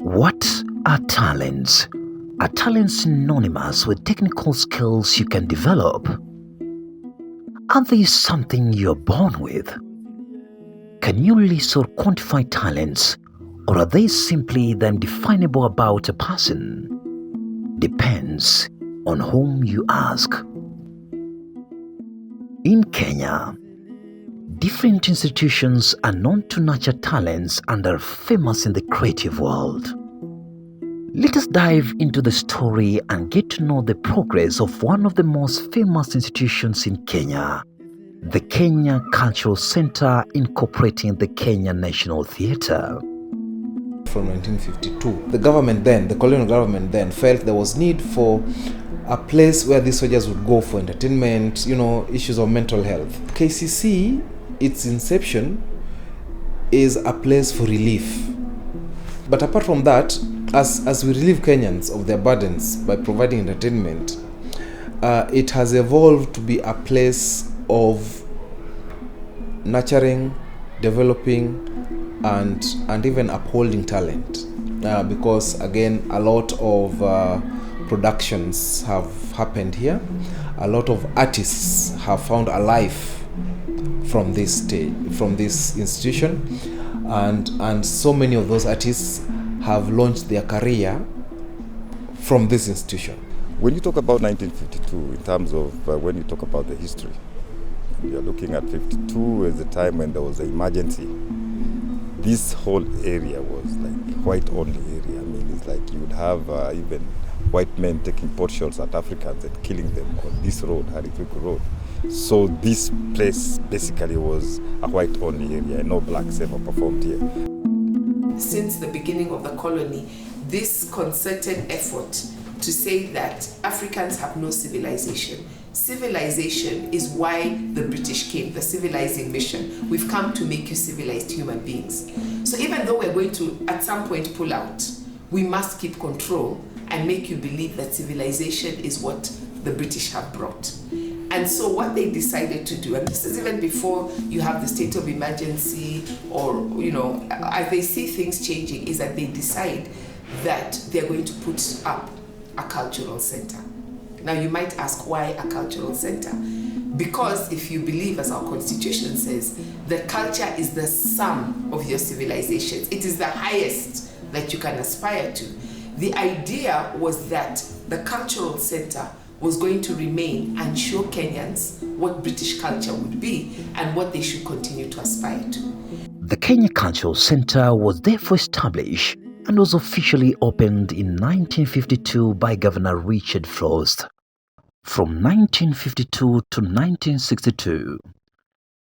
What are talents? Are talents synonymous with technical skills you can develop? Are they something you're born with? Can you list or quantify talents, or are they simply the undefinable about a person? Depends on whom you ask. In Kenya, different institutions are known to nurture talents and are famous in the creative world. Let us dive into the story and get to know the progress of one of the most famous institutions in Kenya, the Kenya Cultural Center, incorporating the Kenya National Theatre. From 1952, the government then, the colonial government then, felt there was need for a place where these soldiers would go for entertainment, issues of mental health. KCC, its inception, is a place for relief. But apart from that, as we relieve Kenyans of their burdens by providing entertainment, it has evolved to be a place of nurturing, developing, and even upholding talent. Because again, a lot of productions have happened here. A lot of artists have found a life from this stage, from this institution, and so many of those artists have launched their career from this institution. When you talk about 1952, in terms of when you talk about the history, you're looking at 52 as the time when there was an emergency. This whole area was like white-only area. I mean, it's like you would have even white men taking pot shots at Africans and killing them on this road, Harifwiku Road. So this place basically was a white-only area, and no blacks ever performed here. Since the beginning of the colony, this concerted effort to say that Africans have no civilization. Civilization is why the British came, the civilizing mission. We've come to make you civilized human beings. So even though we're going to, at some point, pull out, we must keep control and make you believe that civilization is what the British have brought. And so what they decided to do, and this is even before you have the state of emergency or, as they see things changing, is that they decide that they're going to put up a cultural center. Now you might ask, why a cultural center? Because if you believe, as our constitution says, that culture is the sum of your civilizations. It is the highest that you can aspire to. The idea was that the cultural center was going to remain and show Kenyans what British culture would be and what they should continue to aspire to. The Kenya Cultural Center was therefore established and was officially opened in 1952 by Governor Richard Frost. From 1952 to 1962,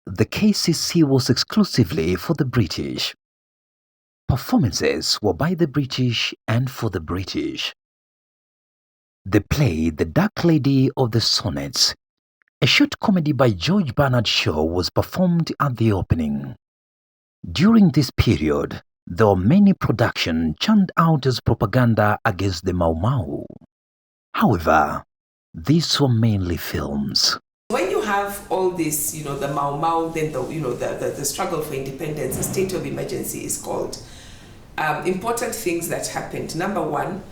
the KCC was exclusively for the British. Performances were by the British and for the British. They played The Dark Lady of the Sonnets. A short comedy by George Bernard Shaw was performed at the opening. During this period, there were many productions churned out as propaganda against the Mau Mau. However, these were mainly films. When you have all this, the Mau Mau, then the struggle for independence, the state of emergency is called. Important things that happened. Number one,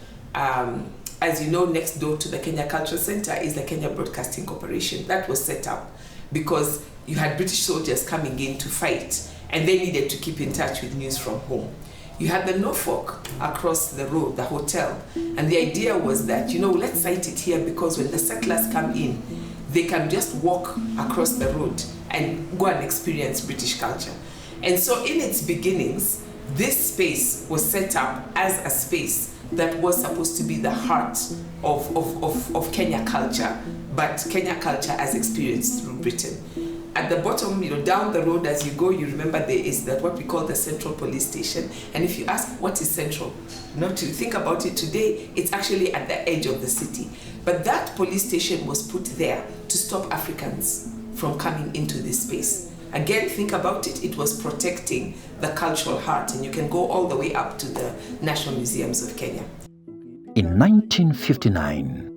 as you know, next door to the Kenya Cultural Center is the Kenya Broadcasting Corporation. That was set up because you had British soldiers coming in to fight, and they needed to keep in touch with news from home. You had the Norfolk across the road, the hotel, and the idea was that, let's site it here because when the settlers come in, they can just walk across the road and go and experience British culture. And so in its beginnings, this space was set up as a space that was supposed to be the heart of Kenya culture, but Kenya culture as experienced through Britain. At the bottom, down the road as you go, you remember there is that what we call the Central Police Station. And if you ask what is Central, not to think about it today, it's actually at the edge of the city. But that police station was put there to stop Africans from coming into this space. Again, think about it, it was protecting the cultural heart, and you can go all the way up to the National Museums of Kenya. In 1959,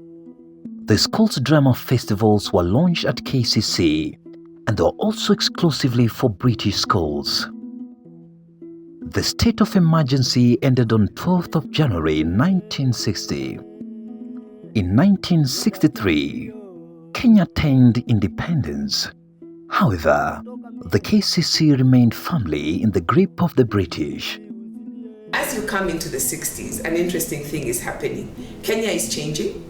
the schools' drama festivals were launched at KCC, and they were also exclusively for British schools. The state of emergency ended on 12th of January 1960. In 1963, Kenya attained independence. However, the KCC remained firmly in the grip of the British. As you come into the 60s, an interesting thing is happening. Kenya is changing.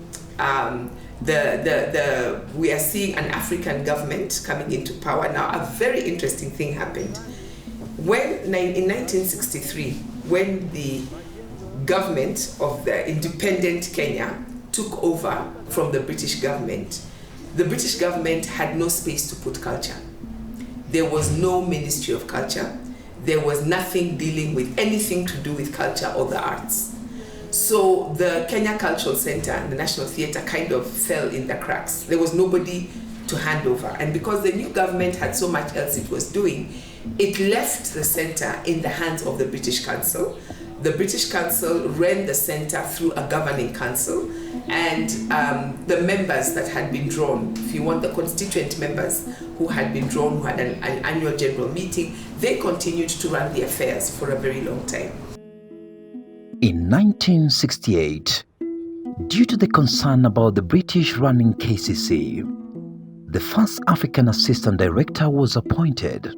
We are seeing an African government coming into power now. A very interesting thing happened. In 1963, when the government of the independent Kenya took over from the British government had no space to put culture. There was no Ministry of Culture. There was nothing dealing with anything to do with culture or the arts. So the Kenya Cultural Center and the National Theatre kind of fell in the cracks. There was nobody to hand over. And because the new government had so much else it was doing, it left the center in the hands of the British Council. The British Council ran the center through a governing council, and the members that had been drawn, if you want, the constituent members who had been drawn, who had an annual general meeting, they continued to run the affairs for a very long time. In 1968, due to the concern about the British running KCC, the first African assistant director was appointed.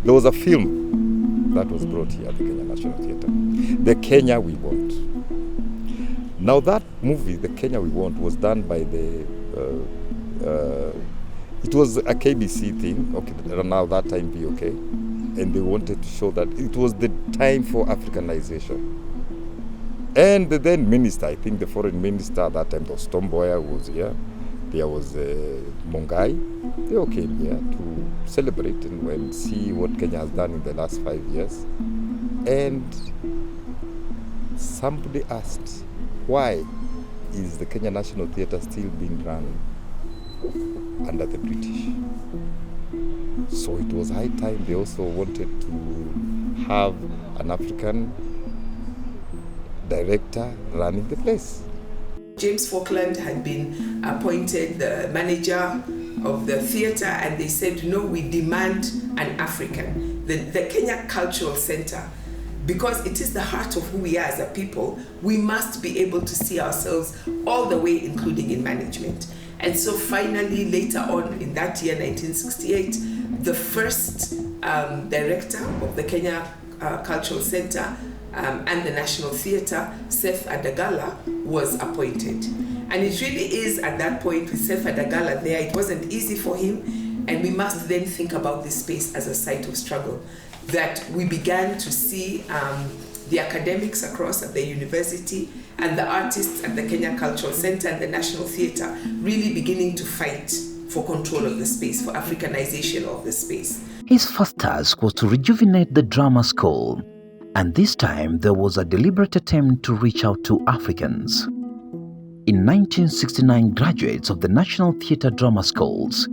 There was a film that was brought here at the Kenya National Theatre, The Kenya We Want. Now that movie, The Kenya We Want, was done by it was a KBC thing, okay, now that time BOK, and they wanted to show that it was the time for Africanization. And the then minister, I think the foreign minister at that time, was Tomboya, who was here. There was Mongai. They all came here to celebrate and see what Kenya has done in the last 5 years. And somebody asked, why is the Kenya National Theatre still being run under the British? So it was high time they also wanted to have an African director running the place. James Falkland had been appointed the manager of the theatre, and they said, no, we demand an African. The Kenya Cultural Center, because it is the heart of who we are as a people, we must be able to see ourselves all the way, including in management. And so finally, later on in that year, 1968, the first director of the Kenya Cultural Center and the National Theatre, Seth Adagala, was appointed. And it really is at that point with Seth Adagala there, it wasn't easy for him, and we must then think about this space as a site of struggle, that we began to see the academics across at the university and the artists at the Kenya Cultural Center and the National Theatre really beginning to fight for control of the space, for Africanization of the space. His first task was to rejuvenate the drama school, and this time there was a deliberate attempt to reach out to Africans. In 1969, graduates of the National Theatre Drama Schools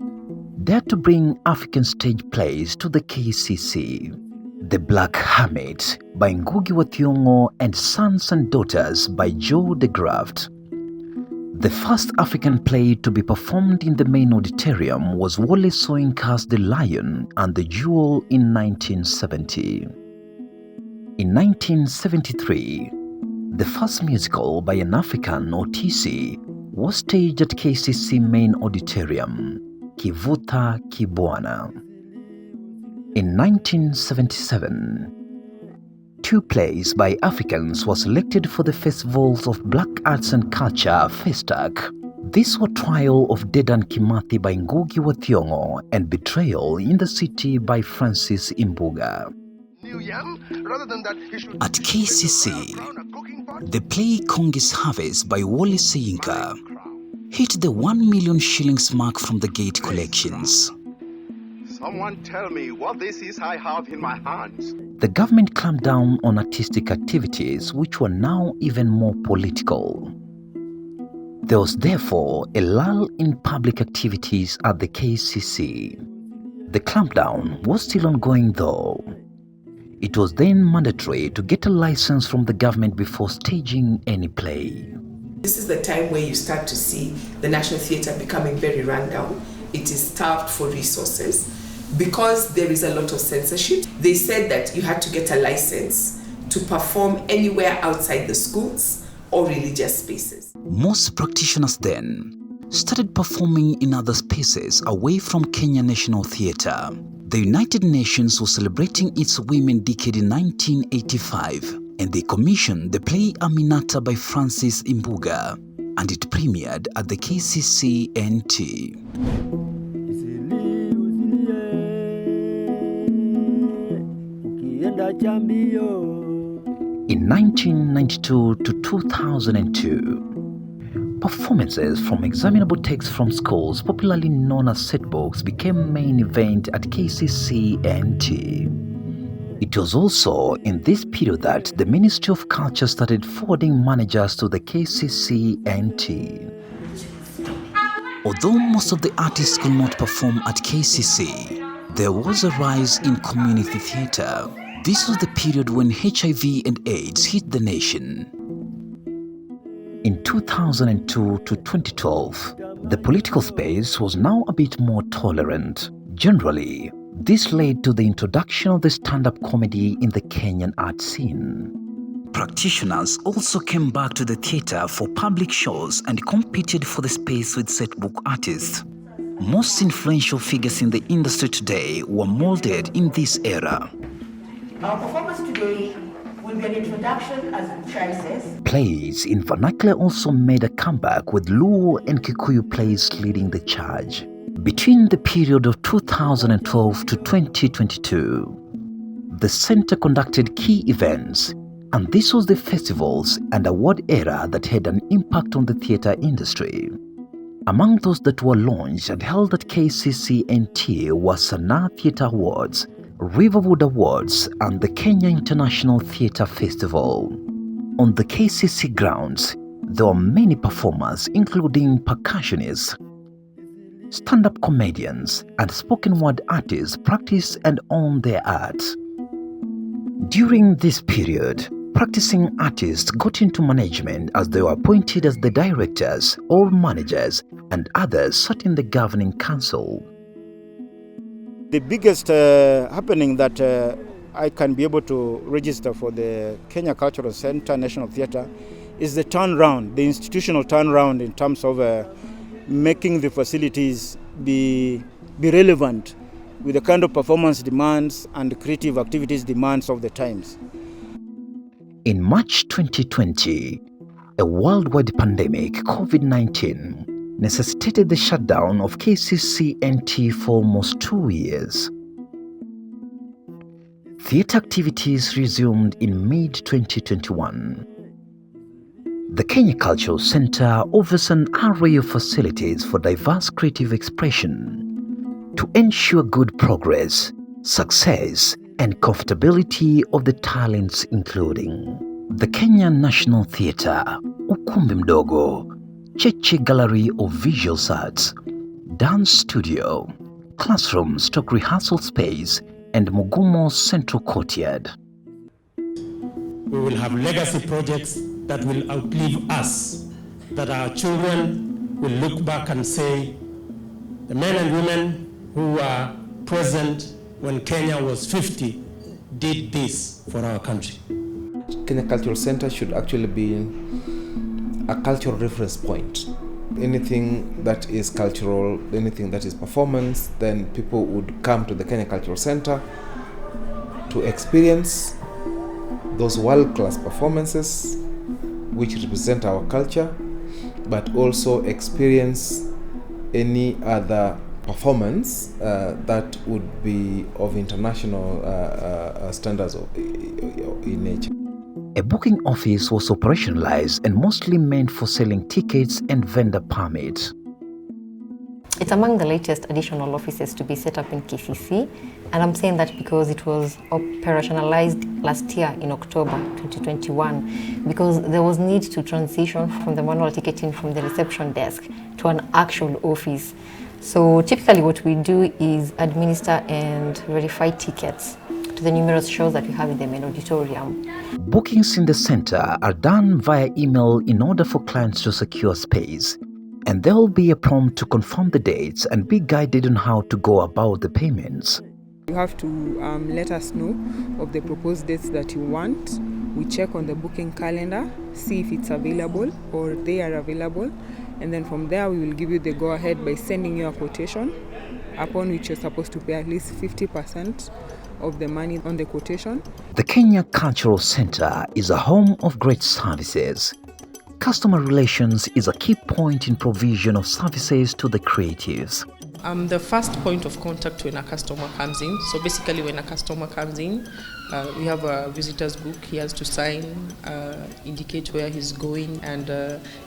dared to bring African stage plays to the KCC. The Black Hermit by Ngugi wa Thiong'o and Sons and Daughters by Joe de Graft. The first African play to be performed in the main auditorium was Wole Soyinka's The Lion and the Jewel in 1970. In 1973, the first musical by an African, Otisi, was staged at KCC main auditorium, Kivuta Kibwana. In 1977, 2 plays by Africans were selected for the Festivals of Black Arts and Culture, FESTAC. These were Trial of Dedan Kimathi by Ngugi wa Thiong'o and Betrayal in the City by Francis Imbuga. At KCC, the play Kongi's Harvest by Wole Soyinka hit the 1 million shillings mark from the Gate collections. Someone tell me what this is I have in my hands. The government clamped down on artistic activities which were now even more political. There was therefore a lull in public activities at the KCC. The clampdown was still ongoing though. It was then mandatory to get a license from the government before staging any play. This is the time where you start to see the National Theatre becoming very rundown. It is starved for resources. because there is a lot of censorship, they said that you had to get a license to perform anywhere outside the schools or religious spaces. Most practitioners then started performing in other spaces away from Kenya National Theatre. The United Nations was celebrating its Women Decade in 1985, and they commissioned the play Aminata by Francis Imbuga, and it premiered at the Kcc-Nt. In 1992 to 2002, performances from examinable texts from schools, popularly known as setbooks, became main event at Kcc-Nt. It was also in this period that the Ministry of Culture started forwarding managers to the Kcc-Nt. Although most of the artists could not perform at KCC, there was a rise in community theatre. This was the period when HIV and AIDS hit the nation. In 2002 to 2012, the political space was now a bit more tolerant. Generally, this led to the introduction of the stand-up comedy in the Kenyan art scene. Practitioners also came back to the theatre for public shows and competed for the space with setbook artists. Most influential figures in the industry today were molded in this era. Our performance today will be an introduction, as Chai says. Plays in vernacular also made a comeback, with Luo and Kikuyu plays leading the charge. Between the period of 2012 to 2022, the center conducted key events, and this was the festivals and award era that had an impact on the theatre industry. Among those that were launched and held at Kcc-Nt were Sanaa Theatre Awards, Riverwood Awards, and the Kenya International Theatre Festival. On the KCC grounds, there were many performers, including percussionists, stand-up comedians, and spoken word artists practice and own their art. During this period, practicing artists got into management as they were appointed as the directors or managers, and others sat in the governing council. The biggest happening that I can be able to register for the Kenya Cultural Center National Theatre is the turnaround, the institutional turnaround in terms of making the facilities be relevant with the kind of performance demands and creative activities demands of the times. In March 2020, a worldwide pandemic, COVID-19, necessitated the shutdown of Kcc-Nt for almost 2 years. Theatre activities resumed in mid-2021. The Kenya Cultural Center offers an array of facilities for diverse creative expression to ensure good progress, success, and comfortability of the talents, including the Kenya National Theatre, Ukumbi Mdogo, Cheche Gallery of Visual Arts, Dance Studio, Classroom / Rehearsal Space, and Mugumo Central Courtyard. We will have legacy projects that will outlive us, that our children will look back and say, the men and women who were present when Kenya was 50 did this for our country. Kenya Cultural Center should actually be a cultural reference point. Anything that is cultural, anything that is performance, then people would come to the Kenya Cultural Center to experience those world-class performances which represent our culture, but also experience any other performance that would be of international standards in nature. A booking office was operationalized and mostly meant for selling tickets and vendor permits. It's among the latest additional offices to be set up in KCC, and I'm saying that because it was operationalized last year in October 2021, because there was need to transition from the manual ticketing from the reception desk to an actual office. So typically what we do is administer and verify tickets to the numerous shows that we have in the main auditorium. Bookings in the center are done via email in order for clients to secure space. and there will be a prompt to confirm the dates and be guided on how to go about the payments. You have to let us know of the proposed dates that you want. We check on the booking calendar, see if it's available or they are available, and then from there we will give you the go-ahead by sending you a quotation, upon which you're supposed to pay at least 50% of the money on the quotation. The Kenya Cultural Center is a home of great services. Customer relations is a key point in provision of services to the creatives. The first point of contact when a customer comes in. So basically when a customer comes in, we have a visitor's book. He has to sign, indicate where he's going, and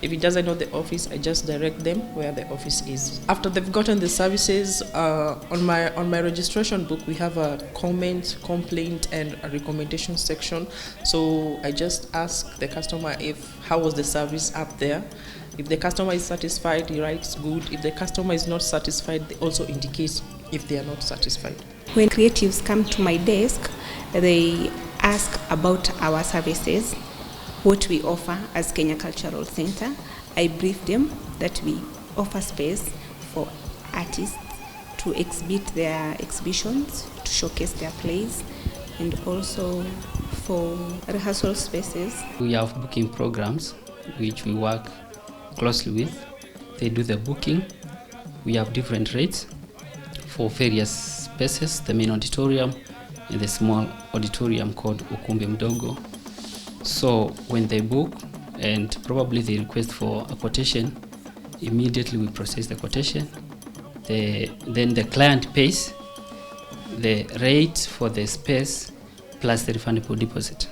if he doesn't know the office, I just direct them where the office is. After they've gotten the services, on my registration book, we have a comment, complaint, and a recommendation section. So I just ask the customer how was the service up there. If the customer is satisfied, he writes good. If the customer is not satisfied, they also indicate if they are not satisfied. When creatives come to my desk, they ask about our services, what we offer as Kenya Cultural Center. I brief them that we offer space for artists to exhibit their exhibitions, to showcase their plays, and also for rehearsal spaces. We have booking programs which we work closely with. They do the booking. We have different rates for various spaces, the main auditorium and the small auditorium called Ukumbi Mdogo. So when they book and probably they request for a quotation, immediately we process the quotation. Then the client pays the rate for the space plus the refundable deposit.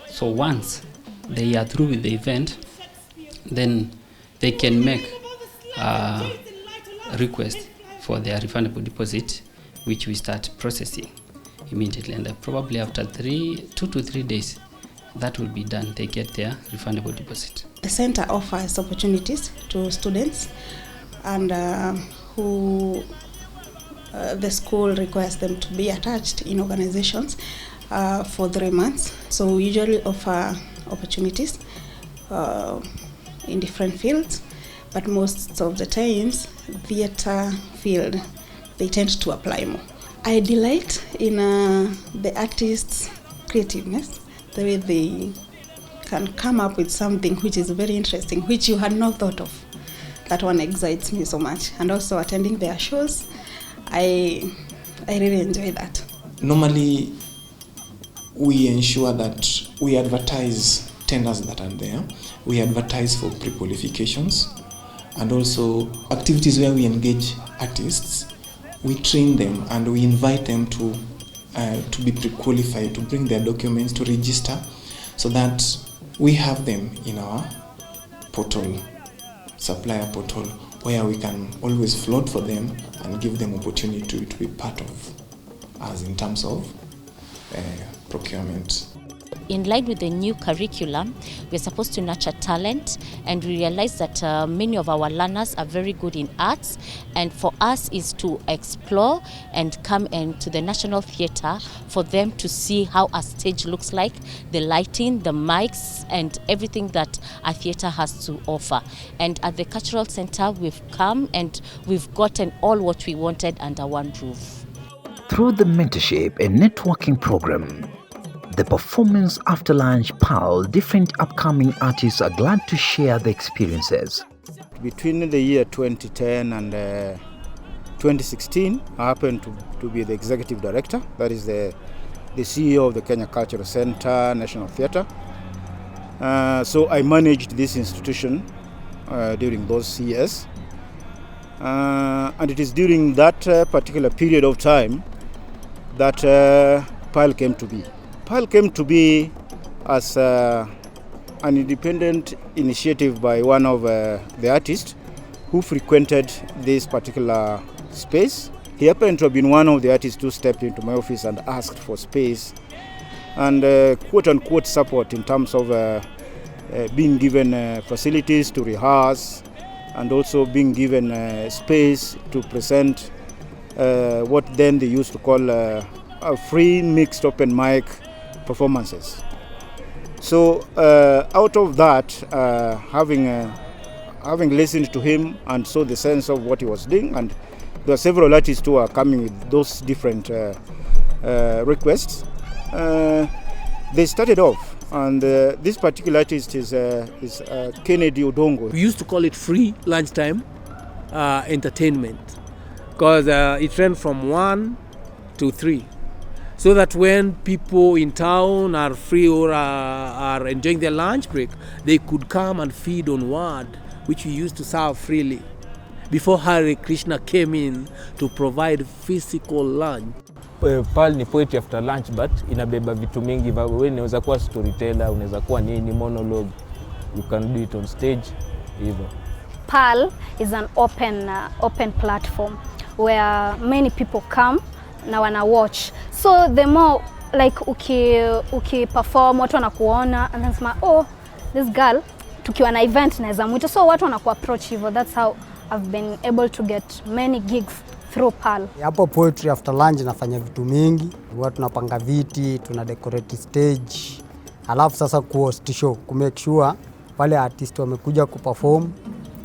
So once they are through with the event, then they can make a request for their refundable deposit, which we start processing immediately. And probably after 2 to 3 days, that will be done. They get their refundable deposit. The center offers opportunities to students and who the school requires them to be attached in organizations for 3 months. So we usually offer opportunities in different fields, but most of the times, theater field, they tend to apply more. I delight in the artists' creativeness, the way they can come up with something which is very interesting, which you had not thought of. That one excites me so much. And also attending their shows, I really enjoy that. Normally, we ensure that we advertise tenders that are there. We advertise for pre-qualifications and also activities where we engage artists. We train them and we invite them to be pre-qualified, to bring their documents, to register, so that we have them in our portal, supplier portal, where we can always float for them and give them opportunity to be part of us in terms of procurement. In line with the new curriculum, we're supposed to nurture talent, and we realize that many of our learners are very good in arts, and for us is to explore and come into the National Theatre for them to see how a stage looks like, the lighting, the mics, and everything that a theatre has to offer. And at the Cultural Center, we've come and we've gotten all what we wanted under one roof. Through the mentorship and networking program, the performance after lunch pal, different upcoming artists are glad to share the experiences. Between the year 2010 and 2016, I happened to be the executive director, that is the CEO of the Kenya Cultural Center, National Theatre. So I managed this institution during those years. And it is during that particular period of time that PAL came to be. PAL came to be as an independent initiative by one of the artists who frequented this particular space. He happened to have been one of the artists who stepped into my office and asked for space and quote-unquote support in terms of being given facilities to rehearse and also being given space to present what then they used to call a free mixed open mic performances. So out of that, having having listened to him and saw the sense of what he was doing, and there are several artists who are coming with those different requests, they started off. And this particular artist is Kennedy Odongo. We used to call it free lunchtime entertainment, because it ran from 1 to 3. So that when people in town are free or are enjoying their lunch break, they could come and feed on word, which we used to serve freely, before Hare Krishna came in to provide physical lunch. Pal ni poetry after lunch, but inabeba vitu mingi. Wewe unaweza kuwa storyteller, unaweza kuwa nini, monologue. You can do it on stage, hivyo. PAL is an open platform where many people come na wana watch. So the more like uki perform, watu wanakuona and then sema, oh, this girl tukiwa na event naweza mwita, so watu wanaku approach hivyo. That's how I've been able to get many gigs through PAL. Hapo poetry after lunch nafanya vitu mingi. Huwa tunapanga viti, tuna decorate stage. Alafu sasa ku-host show, ku-make sure wale artist wamekuja ku-perform,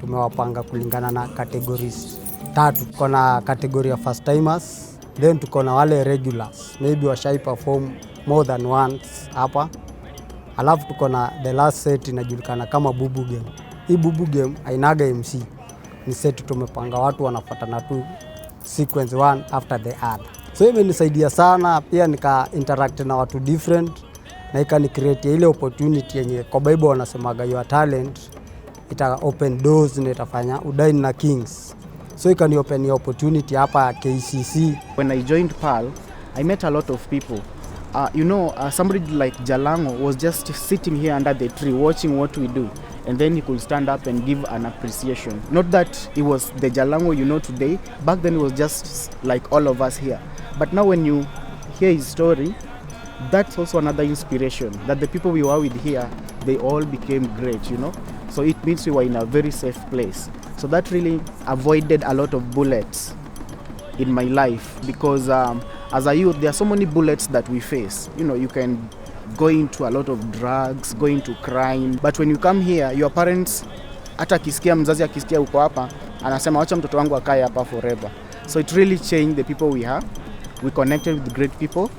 tumewapanga kulingana na categories 3. Tuko na category ya first timers, then tuko na wale regulars, maybe washai perform more than once hapa. Alafu tuko na the last set inajulikana kama bubu game. Hii bubu game hainaga MC. Ni set tumepanga watu wanafuatana tu sequence one after the other. So imenisaidia sana, pia nika interact na watu different, na ikani create ile opportunity yenye kwa Bible wanasemaga your talent ita open doors na itafanya udaini na kings. So ikani open your opportunity hapa KCC. When I joined PAL, I met a lot of people. Somebody like Jalango was just sitting here under the tree watching what we do, and then he could stand up and give an appreciation. Not that he was the Jalango you know today, back then he was just like all of us here. But now when you hear his story, that's also another inspiration, that the people we were with here, they all became great, So it means we were in a very safe place. So that really avoided a lot of bullets in my life, because as a youth, there are so many bullets that we face. You can go into a lot of drugs, go into crime. But when you come here, your parents, hata akisikia mzazi akisikia uko hapa, anasema acha mtoto wangu akae hapa forever. So it really changed the people we have. We connected with great people,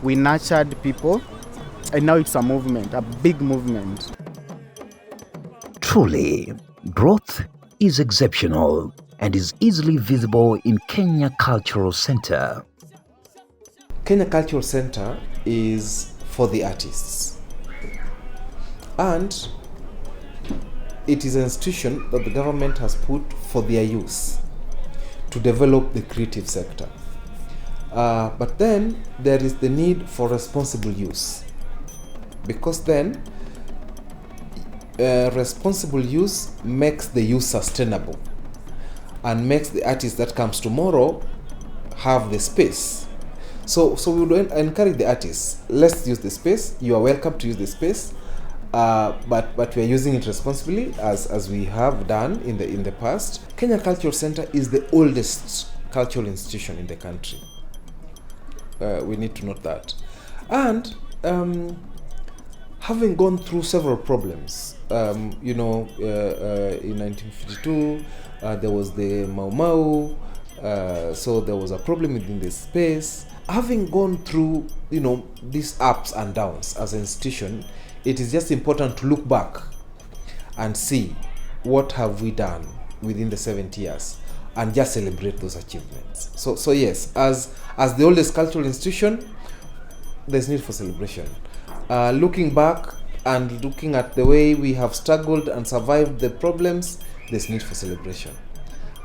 we nurtured people, and now it's a movement, a big movement. Truly, growth is exceptional and is easily visible in Kenya Cultural Center. Kenya Cultural Center is for the artists, and it is an institution that the government has put for their use to develop the creative sector. But then there is the need for responsible use, because then responsible use makes the use sustainable and makes the artist that comes tomorrow have the space. So we would encourage the artists, let's use the space. You are welcome to use the space, but we are using it responsibly as we have done in the past. Kenya Cultural Center is the oldest cultural institution in the country. We need to note that. And having gone through several problems, in 1952, there was the Mau Mau, so there was a problem within the space. Having gone through, these ups and downs as an institution, it is just important to look back and see what have we done within the 70 years and just celebrate those achievements. So yes, as the oldest cultural institution, there's need for celebration. Looking back and looking at the way we have struggled and survived the problems, there's need for celebration.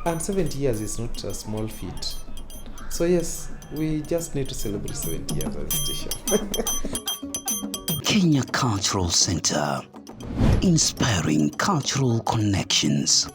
And 70 years is not a small feat. So yes, we just need to celebrate 70 years as an institution. Kenya Cultural Center, inspiring cultural connections.